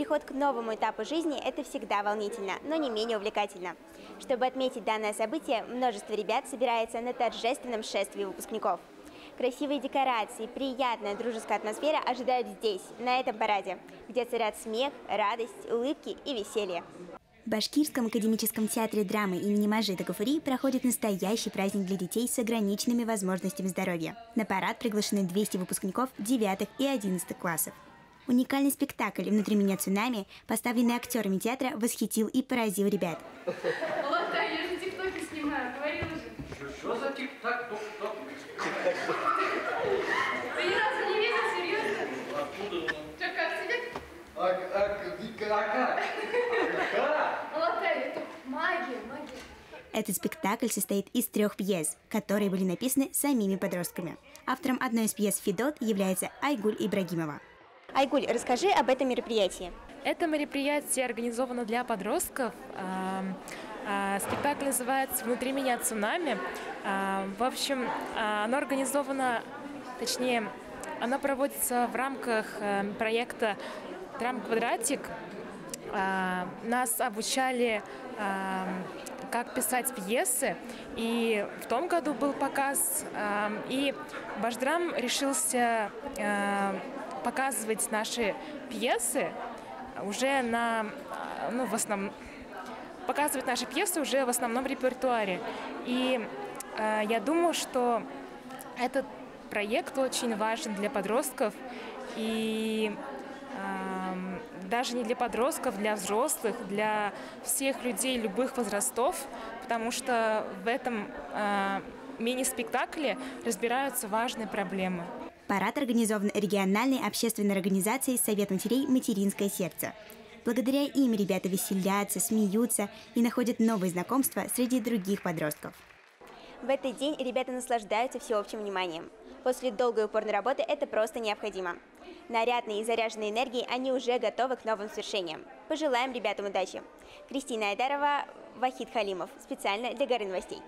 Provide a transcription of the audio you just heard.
переход к новому этапу жизни – это всегда волнительно, но не менее увлекательно. Чтобы отметить данное событие, множество ребят собирается на торжественном шествии выпускников. Красивые декорации, приятная дружеская атмосфера ожидают здесь, на этом параде, где царят смех, радость, улыбки и веселье. В Башкирском академическом театре драмы имени Мажида Гафури проходит настоящий праздник для детей с ограниченными возможностями здоровья. На парад приглашены 200 выпускников 9 и 11 классов. Уникальный спектакль «Внутри меня цунами», поставленный актерами театра, восхитил и поразил ребят. Лота, я же тиктоки снимаю, говорила же. Что за тик-так? Ты ни разу не видел, серьезно? Откуда? Что, как тебе? Как? Лота, это магия. Этот спектакль состоит из 3 пьес, которые были написаны самими подростками. Автором одной из пьес «Федот» является Айгуль Ибрагимова. Айгуль, расскажи об этом мероприятии. Это мероприятие организовано для подростков. Спектакль называется «Внутри меня цунами». В общем, оно организовано, точнее, оно проводится в рамках проекта «Драм-квадратик». Нас обучали, как писать пьесы, и в том году был показ, и Башдрам решился показывать наши пьесы уже в основном репертуаре. И я думаю, что этот проект очень важен для подростков, и даже не для подростков, для взрослых, для всех людей любых возрастов, потому что в этом мини-спектакле разбираются важные проблемы. Парад организован региональной общественной организацией «Совет матерей. Материнское сердце». Благодаря им ребята веселятся, смеются и находят новые знакомства среди других подростков. В этот день ребята наслаждаются всеобщим вниманием. После долгой упорной работы это просто необходимо. Нарядные и заряженные энергией они уже готовы к новым свершениям. Пожелаем ребятам удачи. Кристина Айдарова, Вахид Халимов. Специально для Горы новостей.